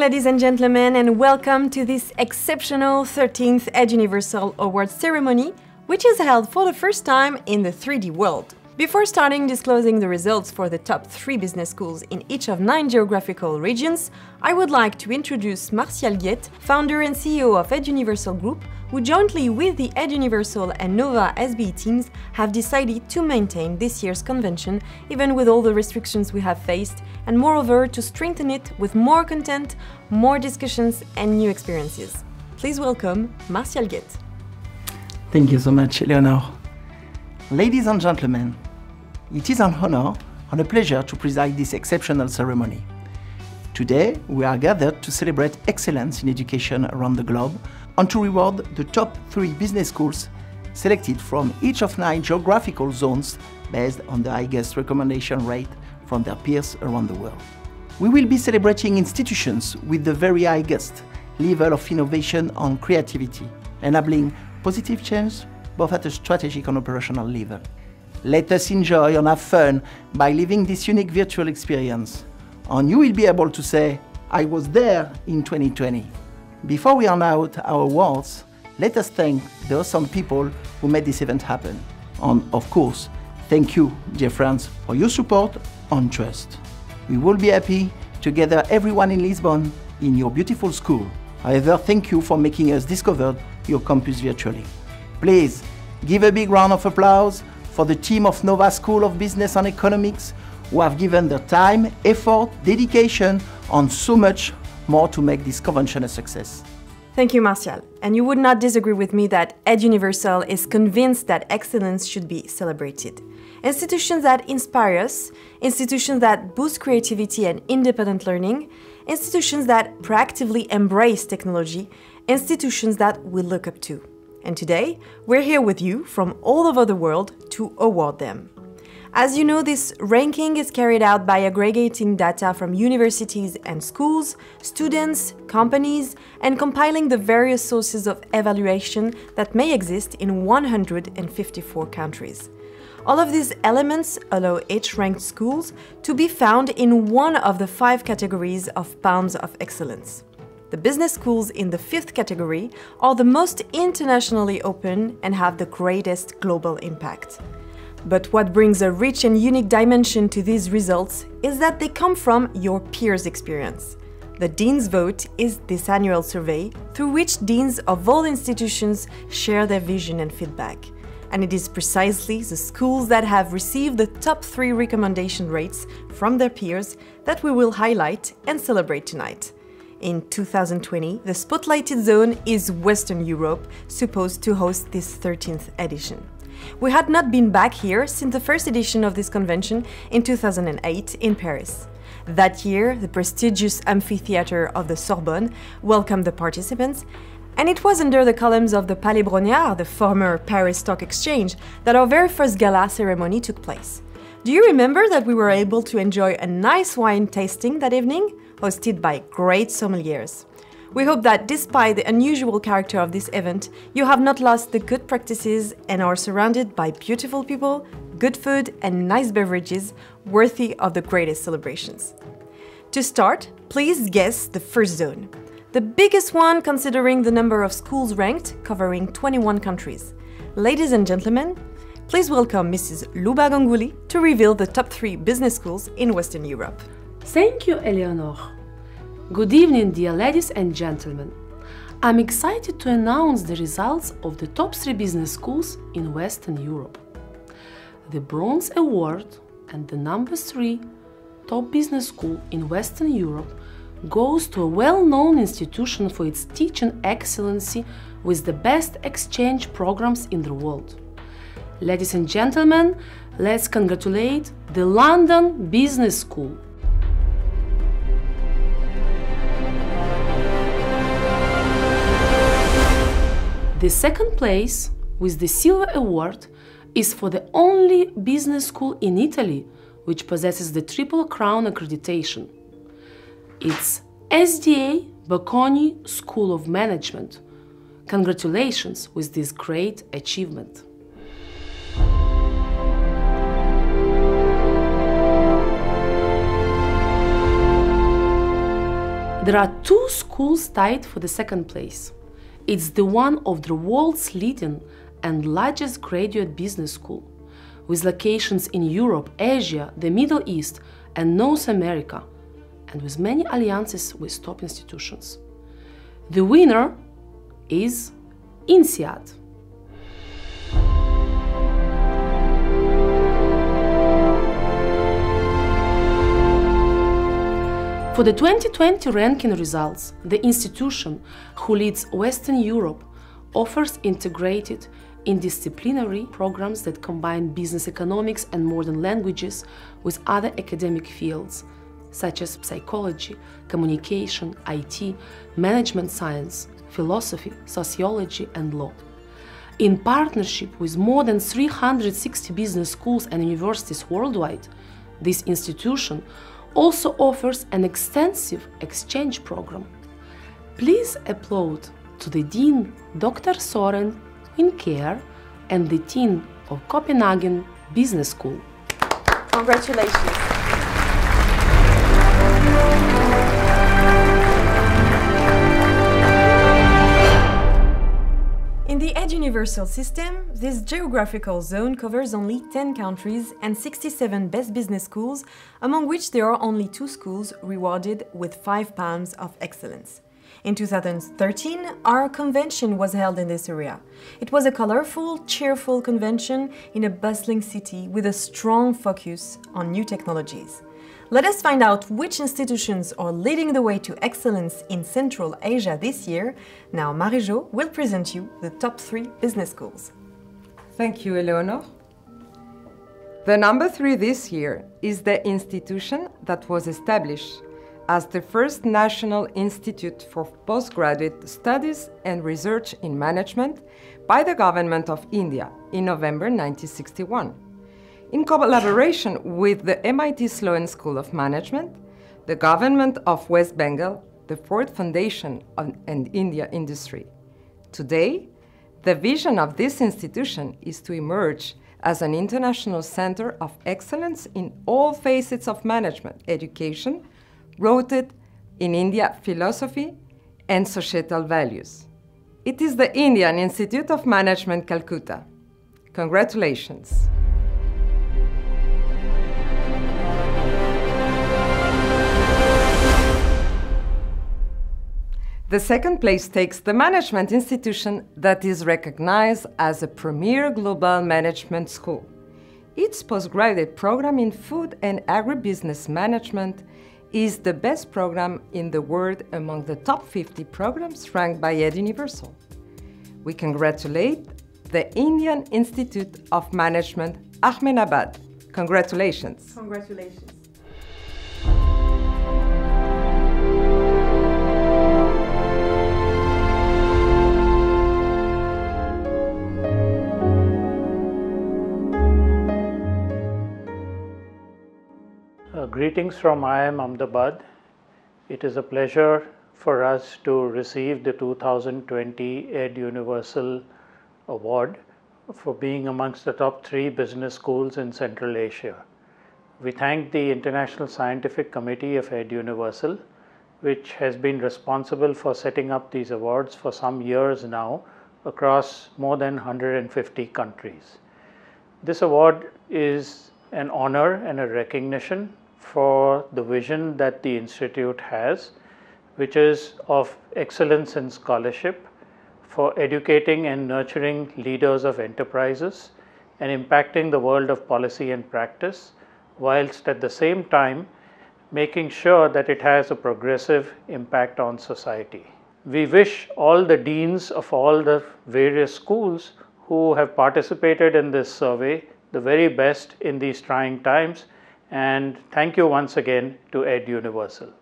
ladies and gentlemen, and welcome to this exceptional 13th Eduniversal Award ceremony, which is held for the first time in the 3D world. Before starting disclosing the results for the top 3 business schools in each of 9 geographical regions, I would like to introduce Martial Guette, founder and CEO of Eduniversal Group, who jointly with the Eduniversal and Nova SBE teams have decided to maintain this year's convention, even with all the restrictions we have faced, and moreover to strengthen it with more content, more discussions and new experiences. Please welcome Martial Guette. Thank you so much, Eleanor. Ladies and gentlemen, it is an honor and a pleasure to preside this exceptional ceremony. Today, we are gathered to celebrate excellence in education around the globe and to reward the top 3 business schools selected from each of 9 geographical zones based on the highest recommendation rate from their peers around the world. We will be celebrating institutions with the very highest level of innovation and creativity, enabling positive change both at a strategic and operational level. Let us enjoy and have fun by living this unique virtual experience. And you will be able to say, I was there in 2020. Before we hand out our awards, let us thank the awesome people who made this event happen. And of course, thank you, dear friends, for your support and trust. We will be happy to gather everyone in Lisbon in your beautiful school. However, thank you for making us discover your campus virtually. Please give a big round of applause for the team of Nova School of Business and Economics who have given their time, effort, dedication, and so much more to make this convention a success. Thank you, Martial. And you would not disagree with me that Eduniversal is convinced that excellence should be celebrated. Institutions that inspire us, institutions that boost creativity and independent learning, institutions that proactively embrace technology, institutions that we look up to. And today, we're here with you from all over the world to award them. As you know, this ranking is carried out by aggregating data from universities and schools, students, companies, and compiling the various sources of evaluation that may exist in 154 countries. All of these elements allow each ranked schools to be found in one of the 5 categories of palms of excellence. The business schools in the 5th category are the most internationally open and have the greatest global impact. But what brings a rich and unique dimension to these results is that they come from your peers' experience. The Dean's Vote is this annual survey through which deans of all institutions share their vision and feedback. And it is precisely the schools that have received the top 3 recommendation rates from their peers that we will highlight and celebrate tonight. In 2020, the spotlighted zone is Western Europe, supposed to host this 13th edition. We had not been back here since the first edition of this convention in 2008 in Paris. That year, the prestigious amphitheater of the Sorbonne welcomed the participants, and it was under the columns of the Palais Brongniart, the former Paris Stock Exchange, that our very first gala ceremony took place. Do you remember that we were able to enjoy a nice wine tasting that evening, hosted by great sommeliers? We hope that despite the unusual character of this event, you have not lost the good practices and are surrounded by beautiful people, good food and nice beverages worthy of the greatest celebrations. To start, please guess the first zone. The biggest one considering the number of schools ranked, covering 21 countries. Ladies and gentlemen, please welcome Mrs. Luba Ganguly to reveal the top 3 business schools in Western Europe. Thank you, Eleanor. Good evening, dear ladies and gentlemen. I'm excited to announce the results of the top 3 business schools in Western Europe. The Bronze Award and the number 3 top business school in Western Europe goes to a well-known institution for its teaching excellency with the best exchange programs in the world. Ladies and gentlemen, let's congratulate the London Business School. The second place, with the Silver Award, is for the only business school in Italy which possesses the Triple Crown accreditation. It's SDA Bocconi School of Management. Congratulations with this great achievement. There are two schools tied for the second place. It's the one of the world's leading and largest graduate business school, with locations in Europe, Asia, the Middle East, and North America, and with many alliances with top institutions. The winner is INSEAD. For the 2020 ranking results, the institution, who leads Western Europe, offers integrated, interdisciplinary programs that combine business economics and modern languages with other academic fields, such as psychology, communication, IT, management science, philosophy, sociology, and law. In partnership with more than 360 business schools and universities worldwide, this institution also offers an extensive exchange program. Please applaud to the Dean Dr. Søren Winckler and the Dean of Copenhagen Business School. Congratulations. In the Eduniversal system, this geographical zone covers only 10 countries and 67 best business schools, among which there are only 2 schools rewarded with 5 pounds of excellence. In 2013, our convention was held in this area. It was a colorful, cheerful convention in a bustling city with a strong focus on new technologies. Let us find out which institutions are leading the way to excellence in Central Asia this year. Now Marie-Jo will present you the top 3 business schools. Thank you, Eleonore. The number 3 this year is the institution that was established as the first National Institute for Postgraduate Studies and Research in Management by the Government of India in November 1961. In collaboration with the MIT Sloan School of Management, the Government of West Bengal, the Ford Foundation and India Industry. Today, the vision of this institution is to emerge as an international center of excellence in all facets of management, education, rooted in India philosophy and societal values. It is the Indian Institute of Management, Calcutta. Congratulations. The second place takes the management institution that is recognized as a premier global management school. Its postgraduate program in food and agribusiness management is the best program in the world among the top 50 programs ranked by Eduniversal. We congratulate the Indian Institute of Management, Ahmedabad. Congratulations. Congratulations. Greetings from IIM Ahmedabad. It is a pleasure for us to receive the 2020 Eduniversal Award for being amongst the top 3 business schools in Central Asia. We thank the International Scientific Committee of Eduniversal, which has been responsible for setting up these awards for some years now across more than 150 countries. This award is an honor and a recognition for the vision that the Institute has, which is of excellence in scholarship, for educating and nurturing leaders of enterprises and impacting the world of policy and practice, whilst at the same time making sure that it has a progressive impact on society. We wish all the deans of all the various schools who have participated in this survey the very best in these trying times, and thank you once again to Eduniversal.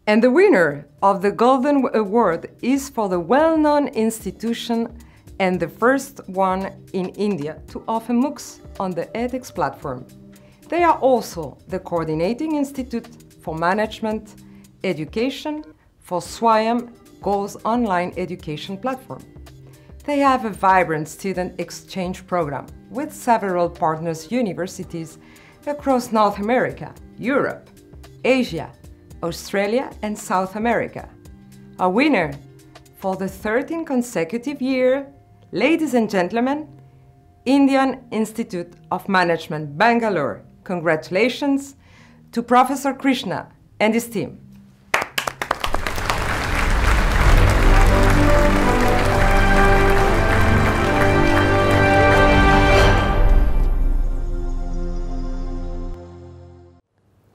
And the winner of the Golden Award is for the well-known institution and the first one in India to offer MOOCs on the edX platform. They are also the coordinating institute for management education for SWAYAM Go's online education platform. They have a vibrant student exchange program with several partners universities across North America, Europe, Asia, Australia and South America. A winner for the 13th consecutive year, ladies and gentlemen, Indian Institute of Management, Bangalore. Congratulations to Professor Krishna and his team.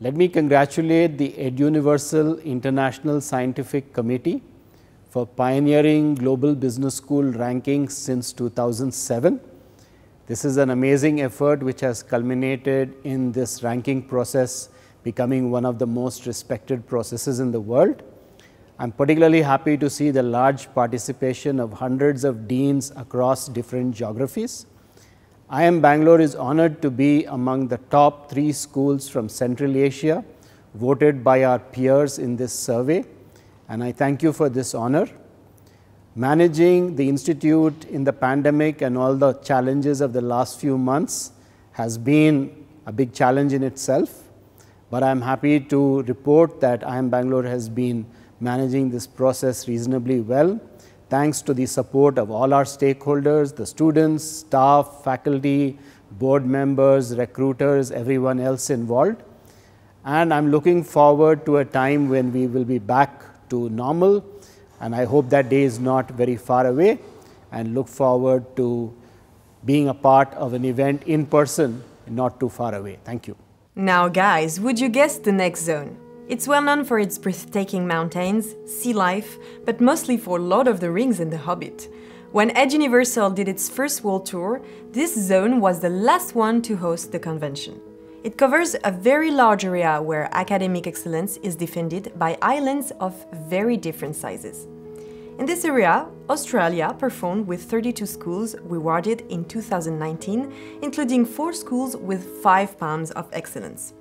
Let me congratulate the Eduniversal International Scientific Committee for pioneering Global Business School rankings since 2007. This is an amazing effort which has culminated in this ranking process becoming one of the most respected processes in the world. I'm particularly happy to see the large participation of hundreds of deans across different geographies. IIM Bangalore is honored to be among the top 3 schools from Central Asia voted by our peers in this survey, and I thank you for this honor. Managing the institute in the pandemic and all the challenges of the last few months has been a big challenge in itself, but I'm happy to report that IIM Bangalore has been managing this process reasonably well, thanks to the support of all our stakeholders, the students, staff, faculty, board members, recruiters, everyone else involved. And I'm looking forward to a time when we will be back to normal, and I hope that day is not very far away, and look forward to being a part of an event in person not too far away. Thank you. Now guys, would you guess the next zone? It's well known for its breathtaking mountains, sea life, but mostly for Lord of the Rings and The Hobbit. When Eduniversal did its first world tour, this zone was the last one to host the convention. It covers a very large area where academic excellence is defended by islands of very different sizes. In this area, Australia performed with 32 schools rewarded in 2019, including 4 schools with 5 palms of excellence.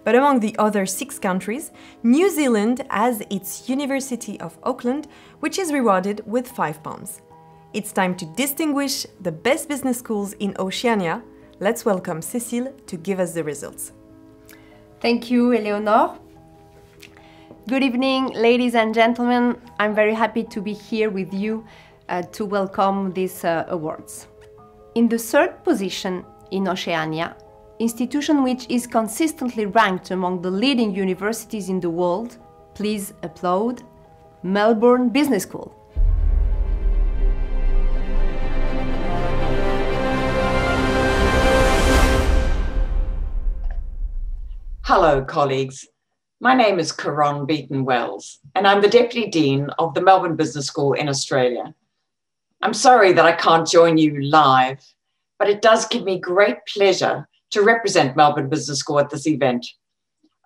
But among the other 6 countries, New Zealand has its University of Auckland, which is rewarded with 5 palms. It's time to distinguish the best business schools in Oceania. Let's welcome Cécile to give us the results. Thank you, Eleonore. Good evening, ladies and gentlemen. I'm very happy to be here with you to welcome these awards. In the 3rd position in Oceania, institution which is consistently ranked among the leading universities in the world, please applaud Melbourne Business School. Hello, colleagues. My name is Caron Beaton-Wells, and I'm the Deputy Dean of the Melbourne Business School in Australia. I'm sorry that I can't join you live, but it does give me great pleasure to represent Melbourne Business School at this event.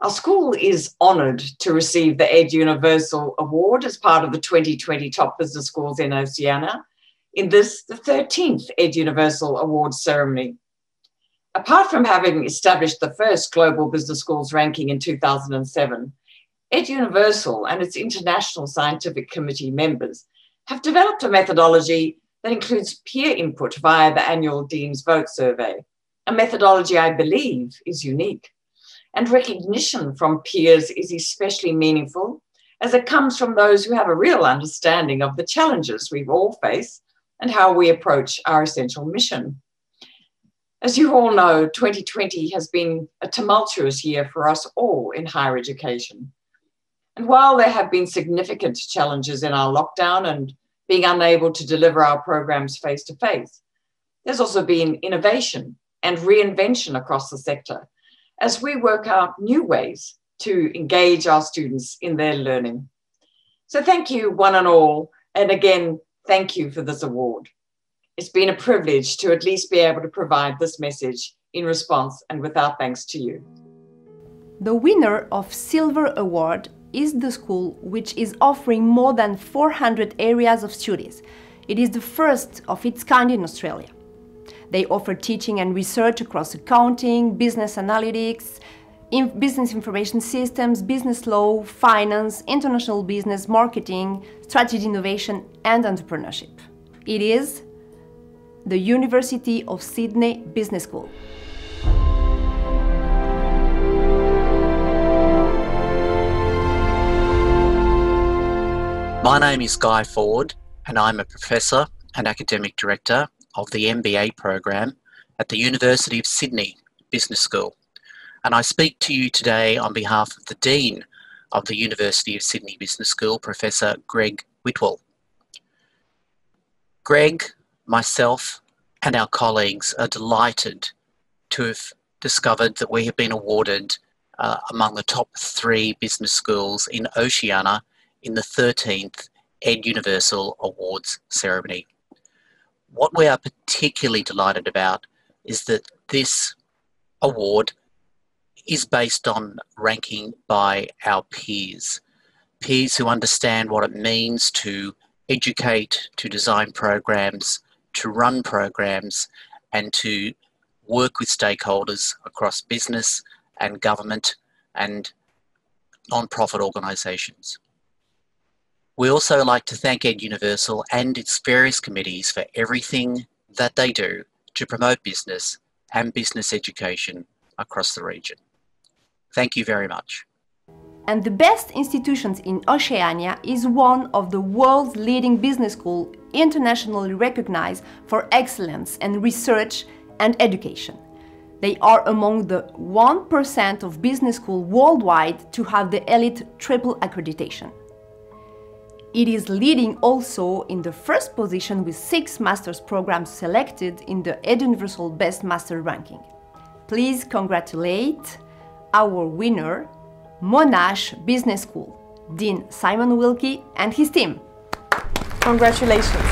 Our school is honoured to receive the Eduniversal Award as part of the 2020 Top Business Schools in Oceania in this, the 13th Eduniversal Award ceremony. Apart from having established the first Global Business Schools ranking in 2007, Eduniversal and its International Scientific Committee members have developed a methodology that includes peer input via the annual Dean's Vote survey, a methodology I believe is unique. And recognition from peers is especially meaningful as it comes from those who have a real understanding of the challenges we all face and how we approach our essential mission. As you all know, 2020 has been a tumultuous year for us all in higher education. And while there have been significant challenges in our lockdown and being unable to deliver our programs face-to-face, there's also been innovation and reinvention across the sector as we work out new ways to engage our students in their learning. So thank you one and all, and again, thank you for this award. It's been a privilege to at least be able to provide this message in response and with our thanks to you. The winner of Silver Award is the school which is offering more than 400 areas of studies. It is the first of its kind in Australia. They offer teaching and research across accounting, business analytics, business information systems, business law, finance, international business, marketing, strategy innovation, and entrepreneurship. It is the University of Sydney Business School. My name is Guy Ford, and I'm a professor and academic director of the MBA program at the University of Sydney Business School. And I speak to you today on behalf of the Dean of the University of Sydney Business School, Professor Greg Whitwell. Greg, myself, and our colleagues are delighted to have discovered that we have been awarded among the top 3 business schools in Oceania in the 13th Eduniversal Awards ceremony. What we are particularly delighted about is that this award is based on ranking by our peers who understand what it means to educate, to design programs, to run programs, and to work with stakeholders across business and government and non-profit organisations. We also like to thank Eduniversal and its various committees for everything that they do to promote business and business education across the region. Thank you very much. And the best institutions in Oceania is one of the world's leading business schools, internationally recognized for excellence in research and education. They are among the 1% of business schools worldwide to have the elite triple accreditation. It is leading also in the first position with 6 master's programs selected in the Eduniversal Best Master ranking. Please congratulate our winner, Monash Business School, Dean Simon Wilkie and his team. Congratulations.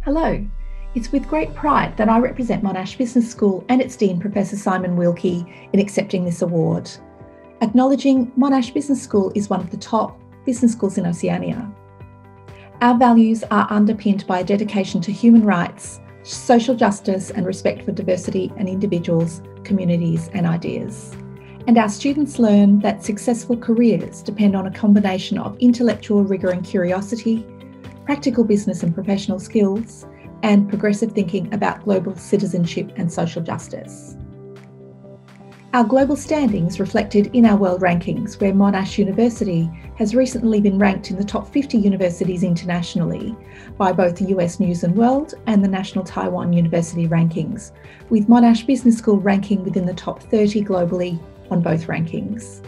Hello. It's with great pride that I represent Monash Business School and its Dean, Professor Simon Wilkie, in accepting this award. Acknowledging Monash Business School is one of the top business schools in Oceania. Our values are underpinned by a dedication to human rights, social justice and respect for diversity and individuals, communities and ideas. And our students learn that successful careers depend on a combination of intellectual rigour and curiosity, practical business and professional skills, and progressive thinking about global citizenship and social justice. Our global standings reflected in our world rankings, where Monash University has recently been ranked in the top 50 universities internationally by both the US News and World and the National Taiwan University rankings, with Monash Business School ranking within the top 30 globally on both rankings.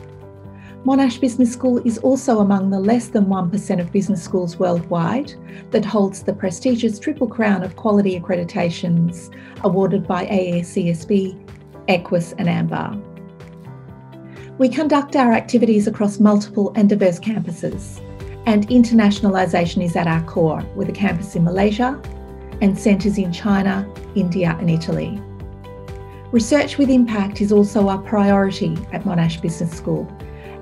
Monash Business School is also among the less than 1% of business schools worldwide that holds the prestigious Triple Crown of Quality accreditations awarded by AACSB, Equus and AMBA. We conduct our activities across multiple and diverse campuses, and internationalisation is at our core, with a campus in Malaysia and centres in China, India and Italy. Research with impact is also our priority at Monash Business School.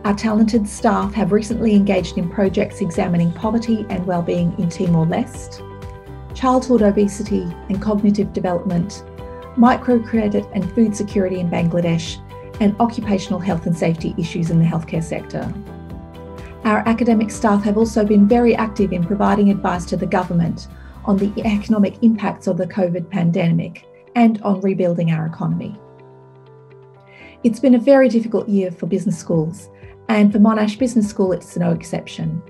Our talented staff have recently engaged in projects examining poverty and wellbeing in Timor-Leste, childhood obesity and cognitive development, microcredit and food security in Bangladesh, and occupational health and safety issues in the healthcare sector. Our academic staff have also been very active in providing advice to the government on the economic impacts of the COVID pandemic and on rebuilding our economy. It's been a very difficult year for business schools, and for Monash Business School it's no exception.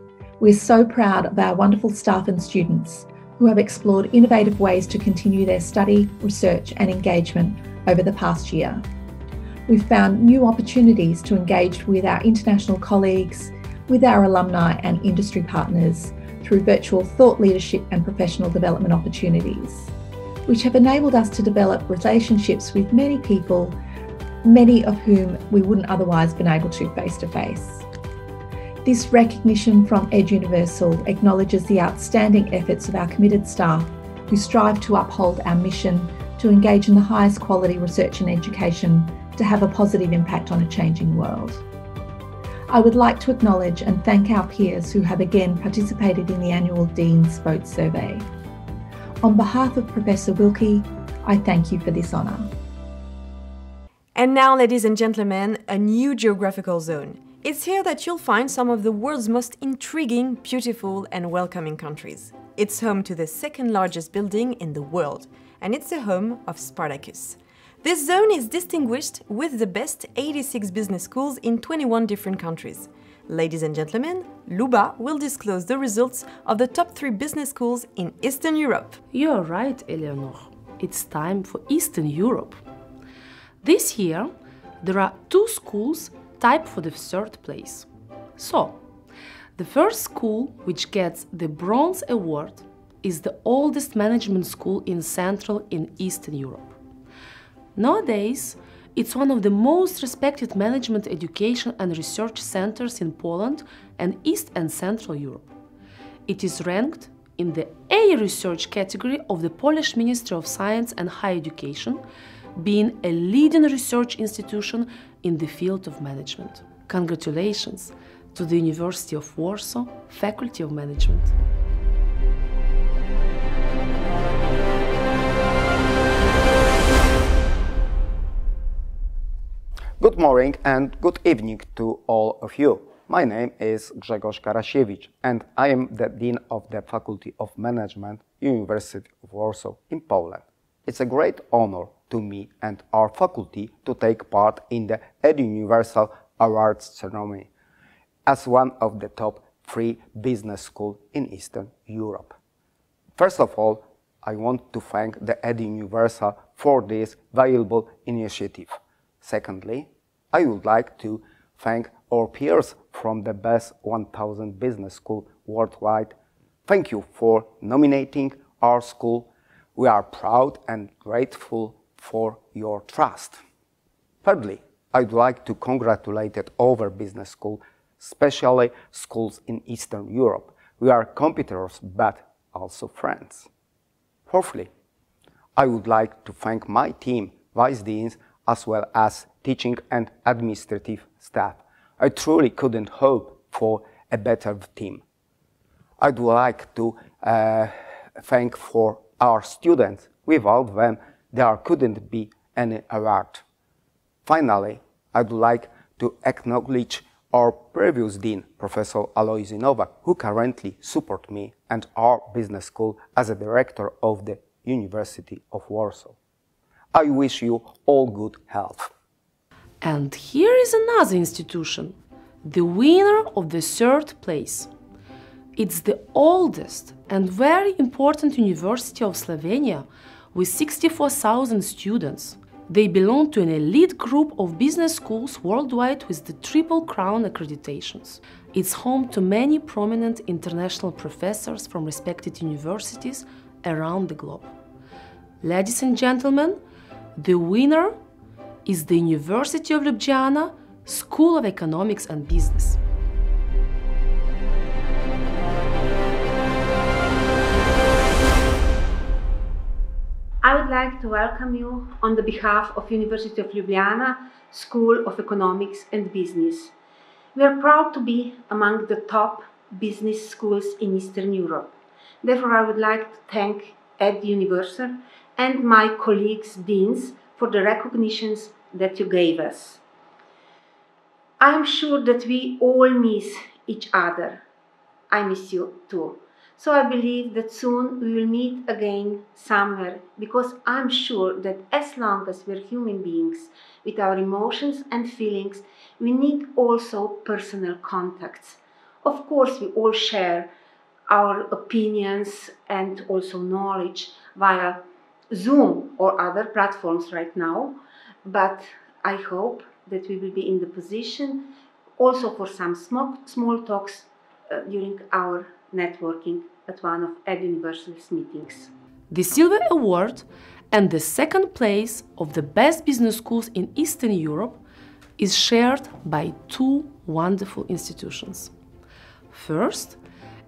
We're so proud of our wonderful staff and students who have explored innovative ways to continue their study, research and engagement over the past year. We've found new opportunities to engage with our international colleagues, with our alumni and industry partners through virtual thought leadership and professional development opportunities, which have enabled us to develop relationships with many people, many of whom we wouldn't otherwise been able to face-to-face. This recognition from Eduniversal acknowledges the outstanding efforts of our committed staff who strive to uphold our mission to engage in the highest quality research and education to have a positive impact on a changing world. I would like to acknowledge and thank our peers who have again participated in the annual Dean's Vote Survey. On behalf of Professor Wilkie, I thank you for this honour. And now, ladies and gentlemen, a new geographical zone. It's here that you'll find some of the world's most intriguing, beautiful and welcoming countries. It's home to the second largest building in the world, and it's the home of Spartacus. This zone is distinguished with the best 86 business schools in 21 different countries. Ladies and gentlemen, Luba will disclose the results of the top 3 business schools in Eastern Europe. You're right, Eleanor. It's time for Eastern Europe. This year, there are 2 schools tied for the 3rd place. So, the first school which gets the Bronze Award is the oldest management school in Central and Eastern Europe. Nowadays, it's one of the most respected management education and research centers in Poland and East and Central Europe. It is ranked in the A research category of the Polish Ministry of Science and Higher Education, being a leading research institution in the field of management. Congratulations to the University of Warsaw Faculty of Management. Good morning and good evening to all of you. My name is Grzegorz Karasiewicz and I am the Dean of the Faculty of Management, University of Warsaw in Poland. It's a great honor to me and our faculty to take part in the Eduniversal Awards ceremony as one of the top 3 business schools in Eastern Europe. First of all, I want to thank the Eduniversal for this valuable initiative. Secondly, I would like to thank our peers from the best 1000 business schools worldwide. Thank you for nominating our school. We are proud and grateful for your trust. Thirdly, I'd like to congratulate other business schools, especially schools in Eastern Europe. We are competitors, but also friends. Fourthly, I would like to thank my team, vice deans, as well as teaching and administrative staff. I truly couldn't hope for a better team. I'd like to thank for our students. Without them, there couldn't be any award. Finally, I'd like to acknowledge our previous dean, Professor Alojzy Nowak, who currently supports me and our business school as a director of the University of Warsaw. I wish you all good health. And here is another institution, the winner of the 3rd place. It's the oldest and very important University of Slovenia with 64,000 students. They belong to an elite group of business schools worldwide with the Triple Crown accreditations. It's home to many prominent international professors from respected universities around the globe. Ladies and gentlemen, the winner is the University of Ljubjana School of Economics and Business. I would like to welcome you on the behalf of University of Ljubljana School of Economics and Business. We are proud to be among the top business schools in Eastern Europe. Therefore, I would like to thank Eduniversal and my colleagues, deans, for the recognitions that you gave us. I am sure that we all miss each other. I miss you too. So I believe that soon we will meet again somewhere, because I'm sure that as long as we're human beings with our emotions and feelings, we need also personal contacts. Of course, we all share our opinions and also knowledge via Zoom or other platforms right now, but I hope that we will be in the position also for some small talks during our networking at one of Eduniversal's meetings. The Silver Award and the 2nd place of the best business schools in Eastern Europe is shared by 2 wonderful institutions. First,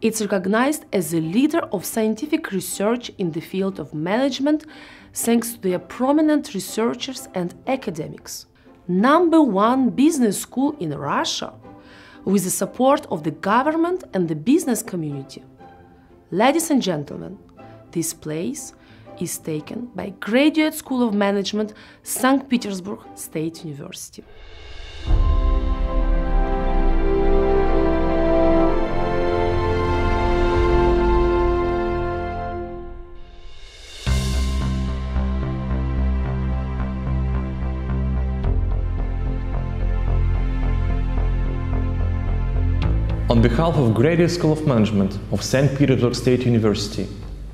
it's recognized as a leader of scientific research in the field of management thanks to their prominent researchers and academics. #1 business school in Russia, with the support of the government and the business community. Ladies and gentlemen, this place is taken by Graduate School of Management, Saint-Petersburg State University. On behalf of Graduate School of Management of Saint-Petersburg State University,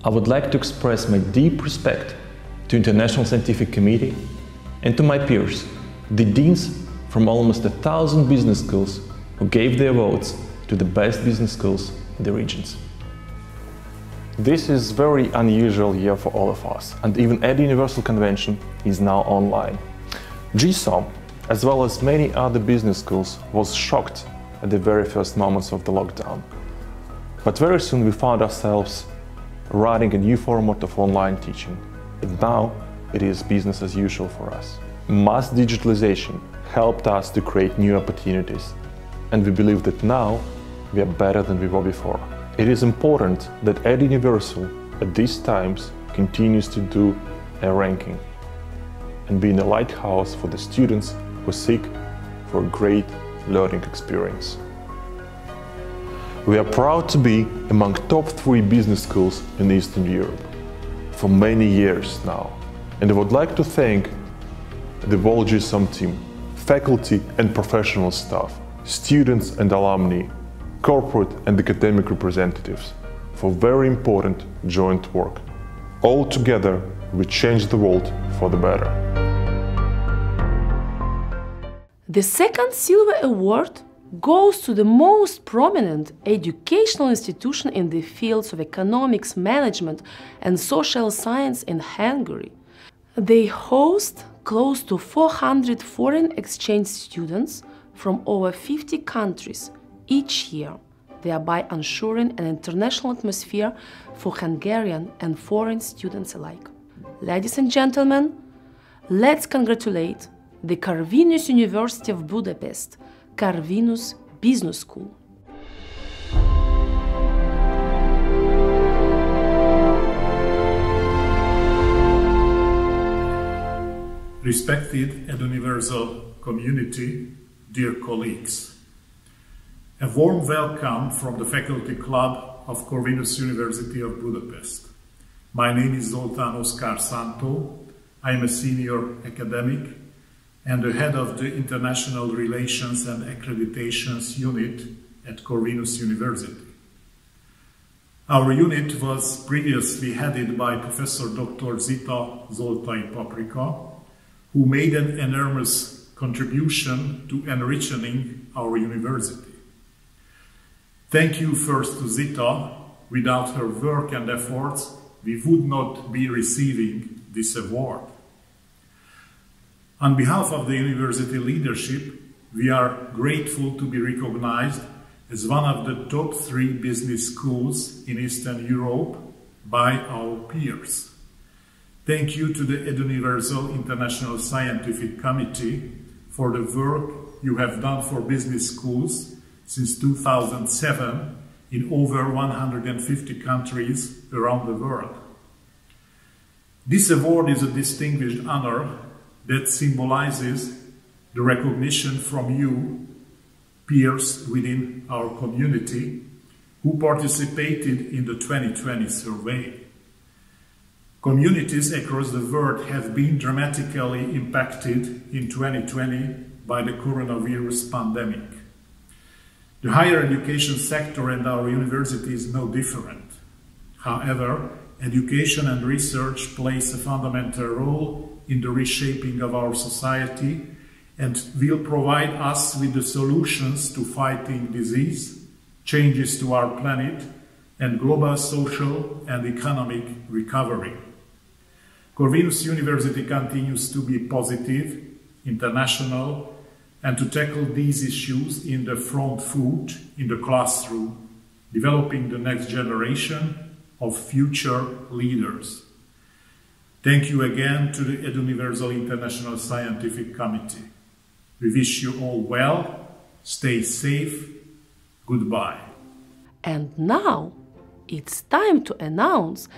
I would like to express my deep respect to International Scientific Committee and to my peers, the deans from almost 1,000 business schools who gave their votes to the best business schools in the regions. This is a very unusual year for all of us, and even Eduniversal Convention is now online. GSOM, as well as many other business schools, was shocked at the very first moments of the lockdown. But very soon we found ourselves writing a new format of online teaching, and now it is business as usual for us. Mass digitalization helped us to create new opportunities, and we believe that now we are better than we were before. It is important that Eduniversal at these times continues to do a ranking and being a lighthouse for the students who seek for a great learning experience. We are proud to be among top 3 business schools in Eastern Europe for many years now, and I would like to thank the whole GSOM team, faculty and professional staff, students and alumni, corporate and academic representatives for very important joint work. All together, we change the world for the better. The second silver award goes to the most prominent educational institution in the fields of economics, management and social science in Hungary. They host close to 400 foreign exchange students from over 50 countries each year, thereby ensuring an international atmosphere for Hungarian and foreign students alike. Ladies and gentlemen, let's congratulate the Corvinus University of Budapest, Corvinus Business School. Respected Eduniversal community, dear colleagues, a warm welcome from the Faculty Club of Corvinus University of Budapest. My name is Zoltán Oszkár Szántó. I am a senior academic and the head of the International Relations and Accreditations unit at Corvinus University. Our unit was previously headed by Professor Dr. Zita Zoltai Paprika, who made an enormous contribution to enriching our university. Thank you first to Zita. Without her work and efforts, we would not be receiving this award. On behalf of the university leadership, we are grateful to be recognized as one of the top 3 business schools in Eastern Europe by our peers. Thank you to the Eduniversal International Scientific Committee for the work you have done for business schools since 2007 in over 150 countries around the world. This award is a distinguished honor that symbolizes the recognition from you, peers within our community, who participated in the 2020 survey. Communities across the world have been dramatically impacted in 2020 by the coronavirus pandemic. The higher education sector and our university is no different. However, education and research plays a fundamental role in the reshaping of our society and will provide us with the solutions to fighting disease, changes to our planet, and global social and economic recovery. Corvinus University continues to be positive, international, and to tackle these issues in the front foot in the classroom, developing the next generation of future leaders. Thank you again to the Eduniversal International Scientific Committee. We wish you all well, stay safe, goodbye. And now it's time to announce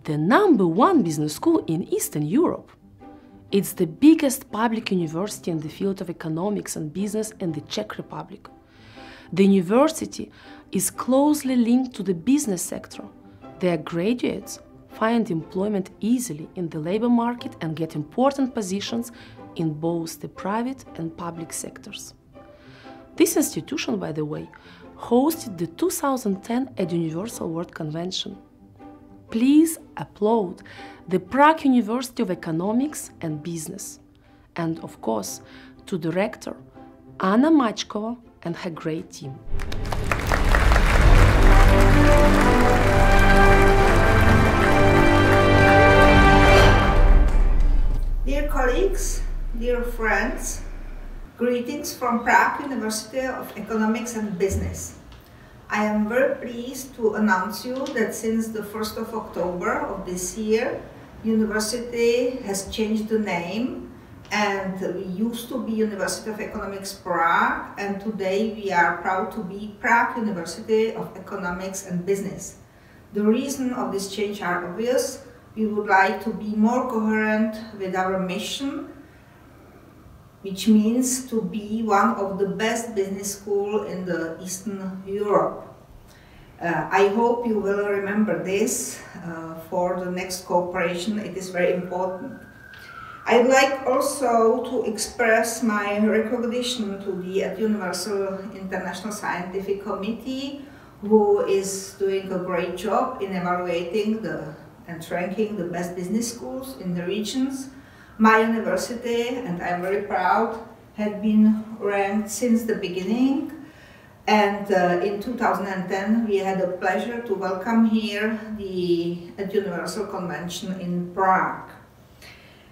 the #1 business school in Eastern Europe. It's the biggest public university in the field of economics and business in the Czech Republic. The university is closely linked to the business sector. Their graduates find employment easily in the labor market and get important positions in both the private and public sectors. This institution, by the way, hosted the 2010 Eduniversal World Convention. Please applaud the Prague University of Economics and Business, and of course to Director Anna Machkova and her great team. Dear colleagues, dear friends, greetings from Prague University of Economics and Business. I am very pleased to announce you that since the 1st of October of this year, university has changed the name, and we used to be University of Economics Prague, and today we are proud to be Prague University of Economics and Business. The reason of this change are obvious. We would like to be more coherent with our mission, which means to be one of the best business schools in the Eastern Europe. I hope you will remember this for the next cooperation. It is very important. I'd like also to express my recognition to the Eduniversal International Scientific Committee, who is doing a great job in evaluating and ranking the best business schools in the regions. My university, and I'm very proud, had been ranked since the beginning, and in 2010 we had the pleasure to welcome here the Eduniversal Convention in Prague.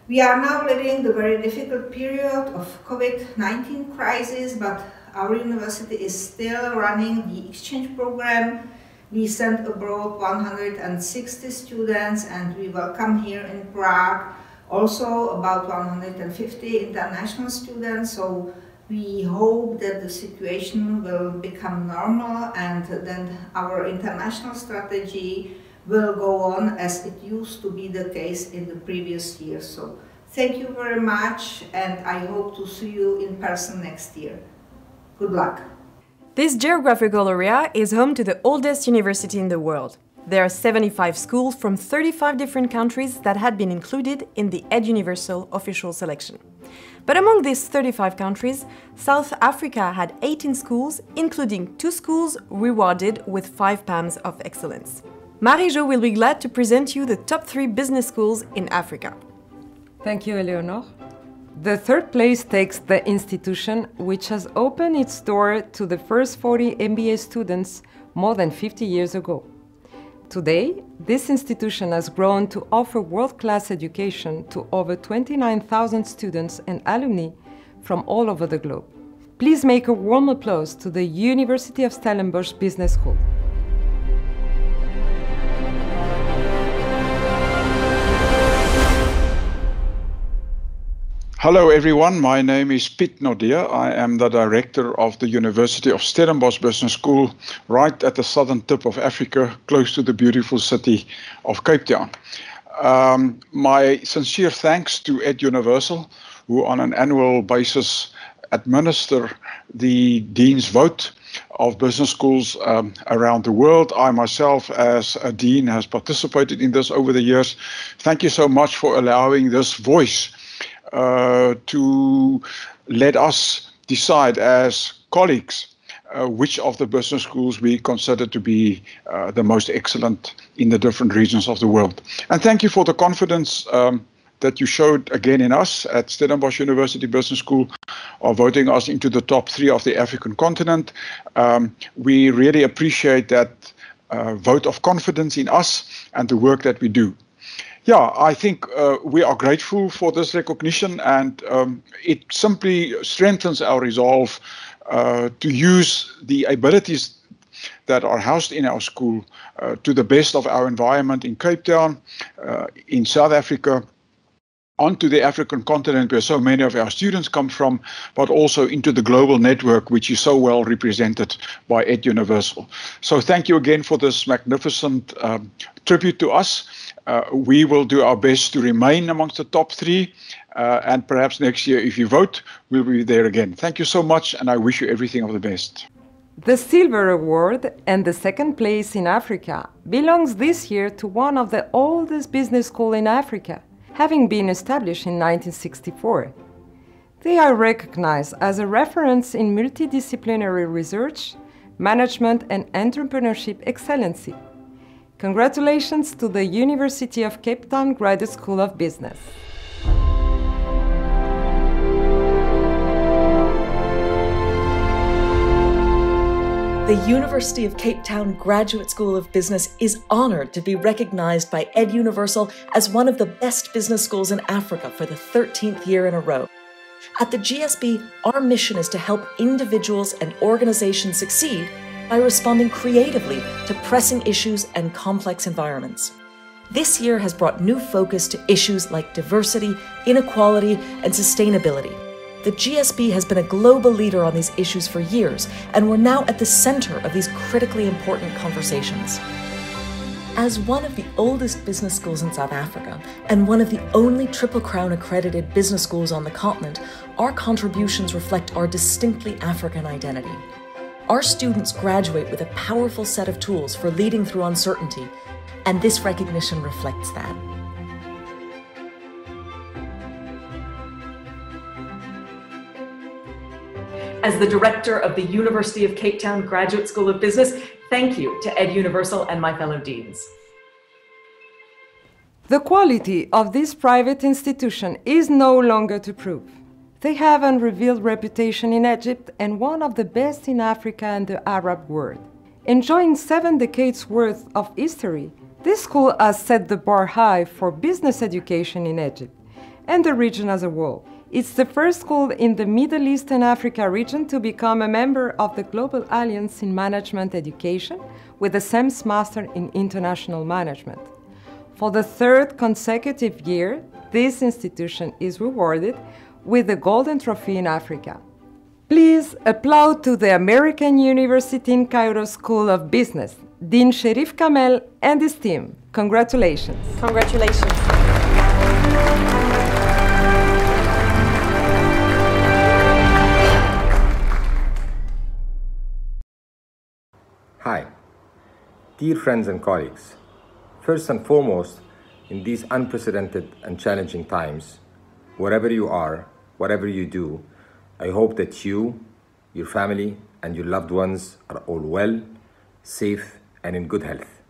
We are now living the very difficult period of COVID-19 crisis, but our university is still running the exchange program. We sent abroad 160 students, and we welcome here in Prague also about 150 international students. So we hope that the situation will become normal, and then our international strategy will go on as it used to be the case in the previous years. So thank you very much, and I hope to see you in person next year. Good luck. This geographical area is home to the oldest university in the world. There are 75 schools from 35 different countries that had been included in the Eduniversal official selection. But among these 35 countries, South Africa had 18 schools, including 2 schools rewarded with 5 palms of excellence. Marie-Jo will be glad to present you the top 3 business schools in Africa. Thank you, Eleonore. The third place takes the institution which has opened its door to the first 40 MBA students more than 50 years ago. Today, this institution has grown to offer world-class education to over 29,000 students and alumni from all over the globe. Please make a warm applause to the University of Stellenbosch Business School. Hello everyone, my name is Piet Nordia. I am the director of the University of Stellenbosch Business School right at the southern tip of Africa, close to the beautiful city of Cape Town. My sincere thanks to Eduniversal, who on an annual basis administer the Dean's Vote of business schools around the world. I myself, as a dean, has participated in this over the years. Thank you so much for allowing this voice to let us decide as colleagues which of the business schools we consider to be the most excellent in the different regions of the world. And thank you for the confidence that you showed again in us at Stellenbosch University Business School of voting us into the top 3 of the African continent. We really appreciate that vote of confidence in us and the work that we do. Yeah, I think we are grateful for this recognition, and it simply strengthens our resolve to use the abilities that are housed in our school to the best of our environment in Cape Town, in South Africa, onto the African continent where so many of our students come from, but also into the global network which is so well represented by Eduniversal. So thank you again for this magnificent tribute to us. We will do our best to remain amongst the top 3, and perhaps next year, if you vote, we'll be there again. Thank you so much, and I wish you everything of the best. The Silver Award and the second place in Africa belongs this year to one of the oldest business schools in Africa, having been established in 1964. They are recognized as a reference in multidisciplinary research, management and entrepreneurship excellency. Congratulations to the University of Cape Town Graduate School of Business. The University of Cape Town Graduate School of Business is honored to be recognized by Eduniversal as one of the best business schools in Africa for the 13th year in a row. At the GSB, our mission is to help individuals and organizations succeed by responding creatively to pressing issues and complex environments. This year has brought new focus to issues like diversity, inequality, and sustainability. The GSB has been a global leader on these issues for years, and we're now at the center of these critically important conversations. As one of the oldest business schools in South Africa, and one of the only Triple Crown accredited business schools on the continent, our contributions reflect our distinctly African identity. Our students graduate with a powerful set of tools for leading through uncertainty, and this recognition reflects that. As the director of the University of Cape Town Graduate School of Business, thank you to Eduniversal and my fellow deans. The quality of this private institution is no longer to prove. They have an unrevealed reputation in Egypt and one of the best in Africa and the Arab world. Enjoying 7 decades worth of history, this school has set the bar high for business education in Egypt and the region as a whole. It's the first school in the Middle East and Africa region to become a member of the Global Alliance in Management Education with a SEMS Master in International Management. For the 3rd consecutive year, this institution is rewarded with the Golden Trophy in Africa. Please applaud to the American University in Cairo School of Business, Dean Sherif Kamel and his team. Congratulations. Congratulations. Hi, dear friends and colleagues. First and foremost, in these unprecedented and challenging times, wherever you are, whatever you do, I hope that you, your family, and your loved ones are all well, safe, and in good health.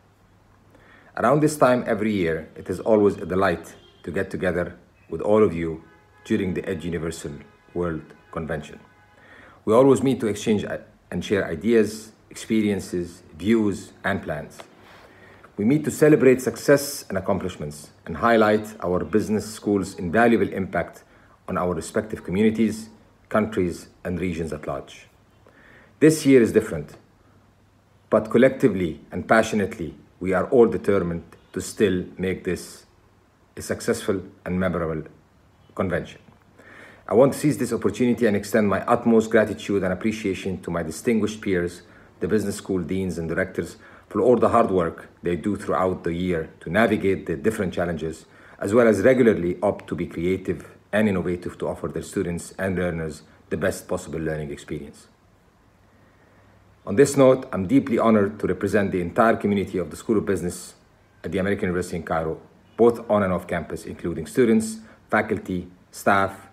Around this time every year, it is always a delight to get together with all of you during the Eduniversal World Convention. We always meet to exchange and share ideas, experiences, views, and plans. We meet to celebrate success and accomplishments and highlight our business schools' invaluable impact on our respective communities, countries, and regions at large. This year is different, but collectively and passionately, we are all determined to still make this a successful and memorable convention. I want to seize this opportunity and extend my utmost gratitude and appreciation to my distinguished peers, the business school deans and directors, for all the hard work they do throughout the year to navigate the different challenges, as well as regularly opt to be creative and innovative to offer their students and learners the best possible learning experience. On this note, I'm deeply honored to represent the entire community of the School of Business at the American University in Cairo, both on and off campus, including students, faculty, staff,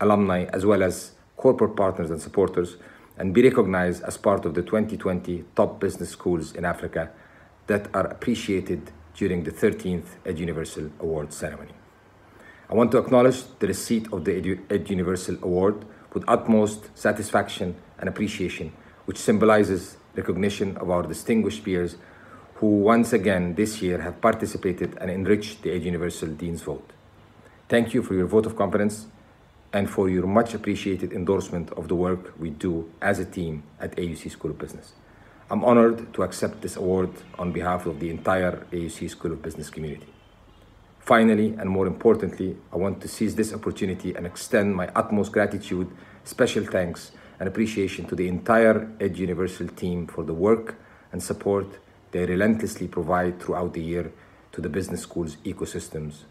alumni, as well as corporate partners and supporters, and be recognized as part of the 2020 top business schools in Africa that are appreciated during the 13th Eduniversal Award ceremony. I want to acknowledge the receipt of the Eduniversal Award with utmost satisfaction and appreciation, which symbolizes recognition of our distinguished peers who once again this year have participated and enriched the Eduniversal Dean's Vote. Thank you for your vote of confidence and for your much appreciated endorsement of the work we do as a team at AUC School of Business. I'm honored to accept this award on behalf of the entire AUC School of Business community. Finally, and more importantly, I want to seize this opportunity and extend my utmost gratitude, special thanks, and appreciation to the entire Eduniversal team for the work and support they relentlessly provide throughout the year to the business schools ecosystems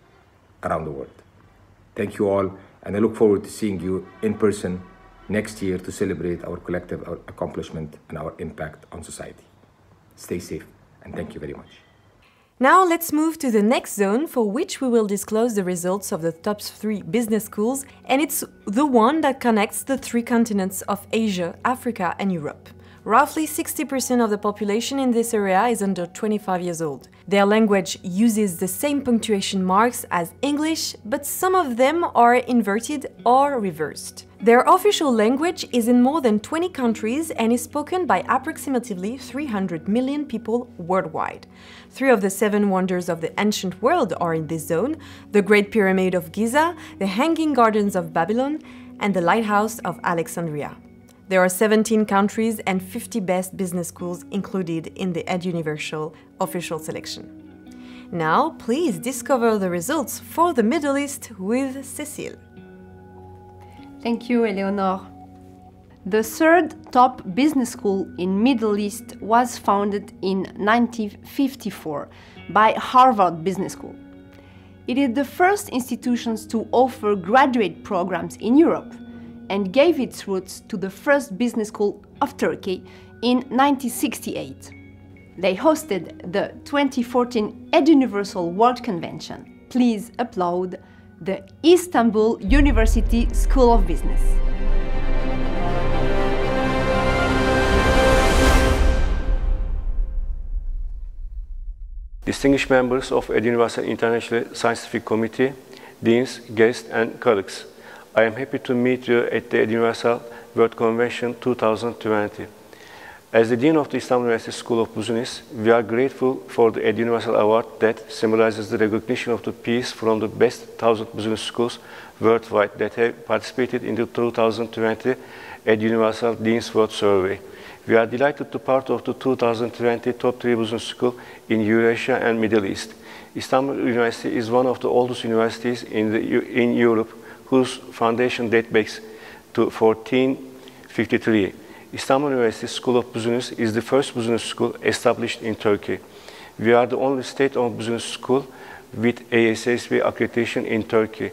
around the world. Thank you all, and I look forward to seeing you in person next year to celebrate our collective accomplishment and our impact on society. Stay safe, and thank you very much. Now let's move to the next zone, for which we will disclose the results of the top 3 business schools, and it's the one that connects the 3 continents of Asia, Africa and Europe. Roughly 60% of the population in this area is under 25 years old. Their language uses the same punctuation marks as English, but some of them are inverted or reversed. Their official language is in more than 20 countries and is spoken by approximately 300 million people worldwide. 3 of the 7 wonders of the ancient world are in this zone: the Great Pyramid of Giza, the Hanging Gardens of Babylon, and the Lighthouse of Alexandria. There are 17 countries and 50 best business schools included in the Eduniversal official selection. Now, please discover the results for the Middle East with Cécile. Thank you, Eleonore. The third top business school in Middle East was founded in 1954 by Harvard Business School. It is the first institution to offer graduate programs in Europe and gave its roots to the first business school of Turkey in 1968. They hosted the 2014 Eduniversal World Convention. Please applaud the Istanbul University School of Business. Distinguished members of Eduniversal International Scientific Committee, deans, guests, and colleagues, I am happy to meet you at the Eduniversal World Convention 2020. As the Dean of the Istanbul University School of Business, we are grateful for the Eduniversal Award that symbolizes the recognition of the peace from the best 1,000 business schools worldwide that have participated in the 2020 Eduniversal Dean's World Survey. We are delighted to be part of the 2020 Top 3 Business School in Eurasia and Middle East. Istanbul University is one of the oldest universities in Europe, whose foundation dates back to 1453. Istanbul University School of Business is the first business school established in Turkey. We are the only state-owned business school with ASSB accreditation in Turkey.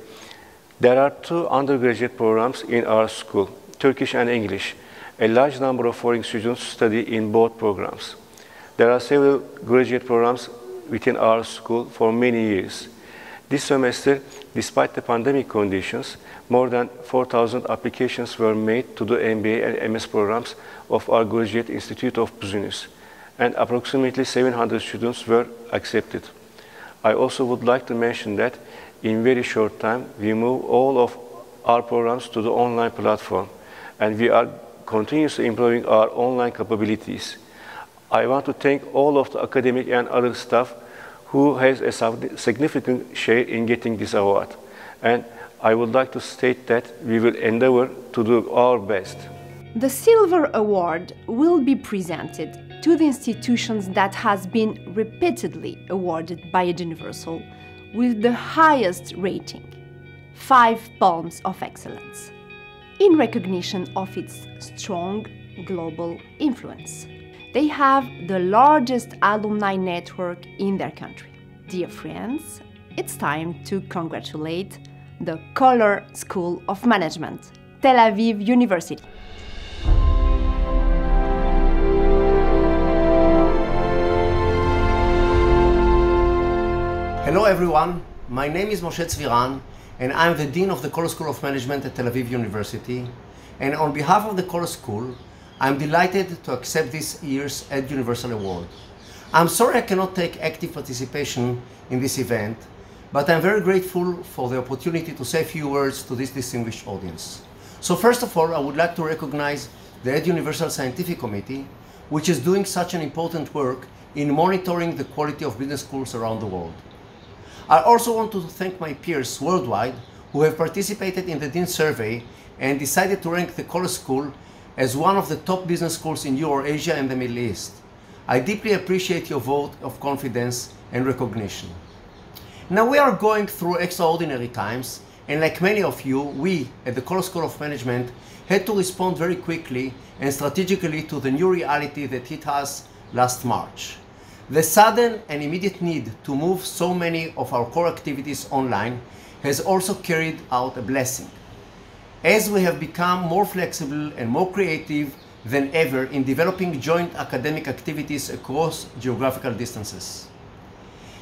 There are 2 undergraduate programs in our school, Turkish and English. A large number of foreign students study in both programs. There are several graduate programs within our school for many years. This semester, despite the pandemic conditions, more than 4,000 applications were made to the MBA and MS programs of our Graduate Institute of Business, and approximately 700 students were accepted. I also would like to mention that in very short time, we move all of our programs to the online platform, and we are continuously improving our online capabilities. I want to thank all of the academic and other staff who has a significant share in getting this award. And I would like to state that we will endeavor to do our best. The Silver Award will be presented to the institutions that has been repeatedly awarded by Eduniversal with the highest rating, 5 Palms of Excellence, in recognition of its strong global influence. They have the largest alumni network in their country. Dear friends, it's time to congratulate the Coller School of Management, Tel Aviv University. Hello everyone, my name is Moshe Tzviran and I'm the Dean of the Coller School of Management at Tel Aviv University. And on behalf of the Coller School, I'm delighted to accept this year's Eduniversal Award. I'm sorry I cannot take active participation in this event, but I'm very grateful for the opportunity to say a few words to this distinguished audience. So first of all, I would like to recognize the Eduniversal Scientific Committee, which is doing such an important work in monitoring the quality of business schools around the world. I also want to thank my peers worldwide who have participated in the Dean Survey and decided to rank the Coller School as one of the top business schools in Eurasia and the Middle East. I deeply appreciate your vote of confidence and recognition. Now we are going through extraordinary times, and like many of you, we at the Coller School of Management had to respond very quickly and strategically to the new reality that hit us last March. The sudden and immediate need to move so many of our core activities online has also carried out a blessing, as we have become more flexible and more creative than ever in developing joint academic activities across geographical distances.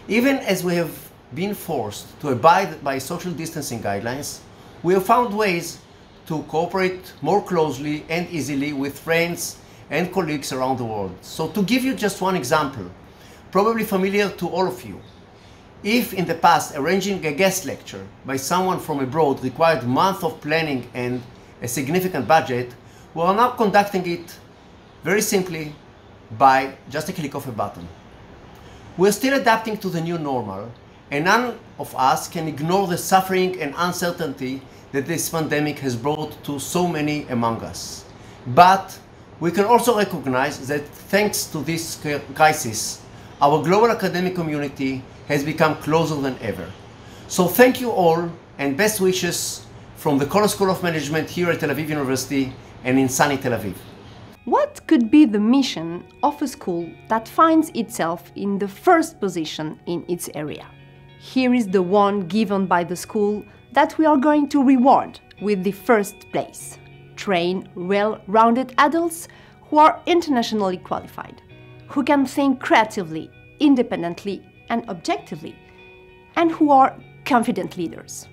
Even as we have been forced to abide by social distancing guidelines, we have found ways to cooperate more closely and easily with friends and colleagues around the world. So to give you just one example, probably familiar to all of you, if in the past arranging a guest lecture by someone from abroad required months of planning and a significant budget, we are now conducting it very simply by just a click of a button. We're still adapting to the new normal, and none of us can ignore the suffering and uncertainty that this pandemic has brought to so many among us. But we can also recognize that thanks to this crisis, our global academic community has become closer than ever. So thank you all, and best wishes from the Coller School of Management here at Tel Aviv University and in sunny Tel Aviv. What could be the mission of a school that finds itself in the first position in its area? Here is the one given by the school that we are going to reward with the first place. Train well-rounded adults who are internationally qualified, who can think creatively, independently and objectively, and who are confident leaders.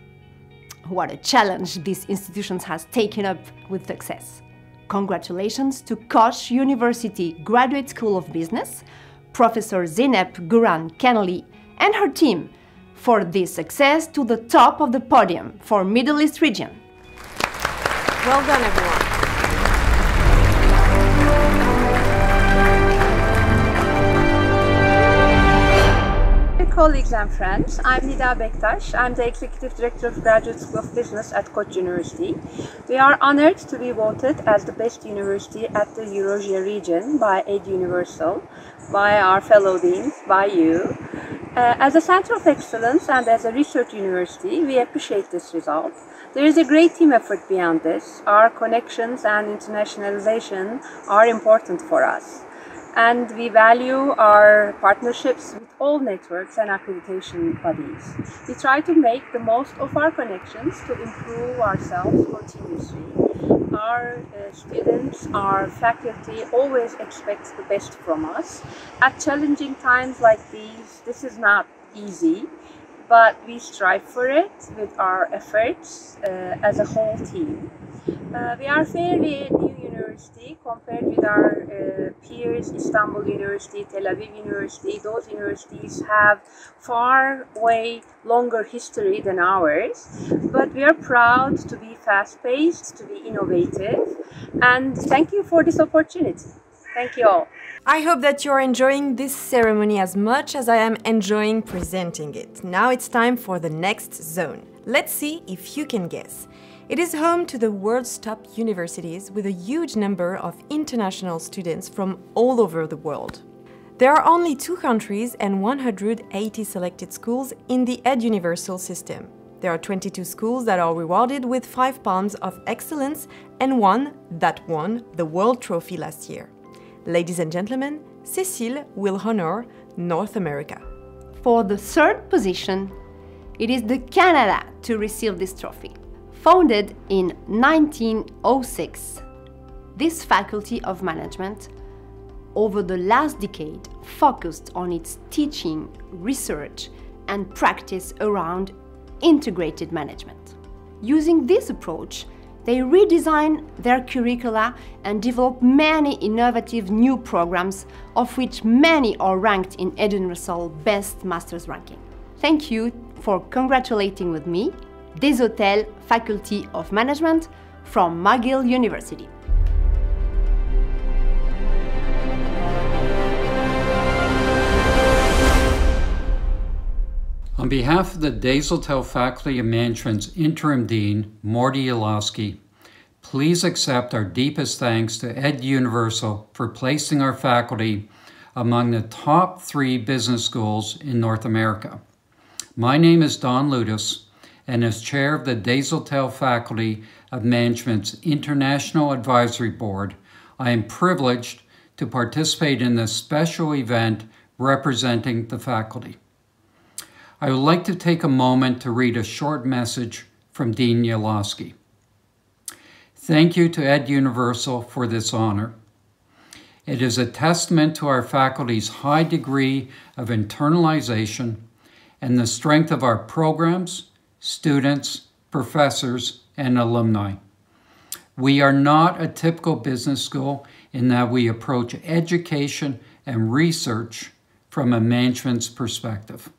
What a challenge these institutions has taken up with success. Congratulations to Koç University Graduate School of Business, Professor Zeynep Guran Kenali and her team for this success to the top of the podium for Middle East region. Well done, everyone. Colleagues and friends, I'm Nida Bektaş. I'm the Executive Director of Graduate School of Business at Koç University. We are honored to be voted as the best university at the Eurasia region by Eduniversal, by our fellow deans, by you. As a center of excellence and as a research university, we appreciate this result. There is a great team effort beyond this. Our connections and internationalization are important for us. And we value our partnerships with all networks and accreditation bodies. We try to make the most of our connections to improve ourselves continuously. Our students, our faculty always expect the best from us. At challenging times like these, this is not easy, but we strive for it with our efforts as a whole team. We are fairly new university compared with our peers, Istanbul University, Tel Aviv University. Those universities have far way longer history than ours, but we are proud to be fast-paced, to be innovative, and thank you for this opportunity. Thank you all. I hope that you're enjoying this ceremony as much as I am enjoying presenting it. Now it's time for the next zone. Let's see if you can guess. It is home to the world's top universities with a huge number of international students from all over the world. There are only 2 countries and 180 selected schools in the Eduniversal system. There are 22 schools that are rewarded with 5 palms of excellence and one that won the World Trophy last year. Ladies and gentlemen, Cécile will honor North America. For the 3rd position, it is the Canada to receive this trophy. Founded in 1906, this Faculty of Management, over the last decade, focused on its teaching, research, and practice around integrated management. Using this approach, they redesign their curricula and develop many innovative new programs, of which many are ranked in Eduniversal Best Masters ranking. Thank you for congratulating with me, Des Hôtels Faculty of Management from McGill University. On behalf of the Des Hôtels Faculty of Management's Interim Dean, Morty Yalowski, please accept our deepest thanks to Eduniversal for placing our faculty among the top 3 business schools in North America. My name is Don Ludus, and as chair of the Des Hôtels Faculty of Management's International Advisory Board, I am privileged to participate in this special event representing the faculty. I would like to take a moment to read a short message from Dean Yalowski. Thank you to Eduniversal for this honor. It is a testament to our faculty's high degree of internalization and the strength of our programs, students, professors, and alumni. We are not a typical business school in that we approach education and research from a management's perspective,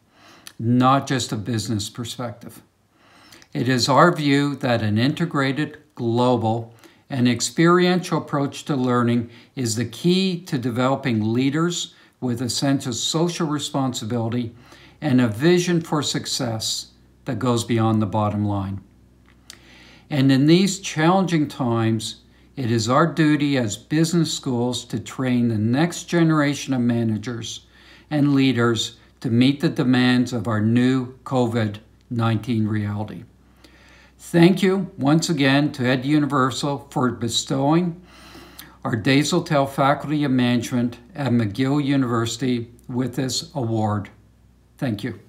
not just a business perspective. It is our view that an integrated, global, and experiential approach to learning is the key to developing leaders with a sense of social responsibility and a vision for success that goes beyond the bottom line. And in these challenging times, it is our duty as business schools to train the next generation of managers and leaders to meet the demands of our new COVID-19 reality. Thank you once again to Eduniversal for bestowing our Dazeltel Faculty of Management at McGill University with this award. Thank you.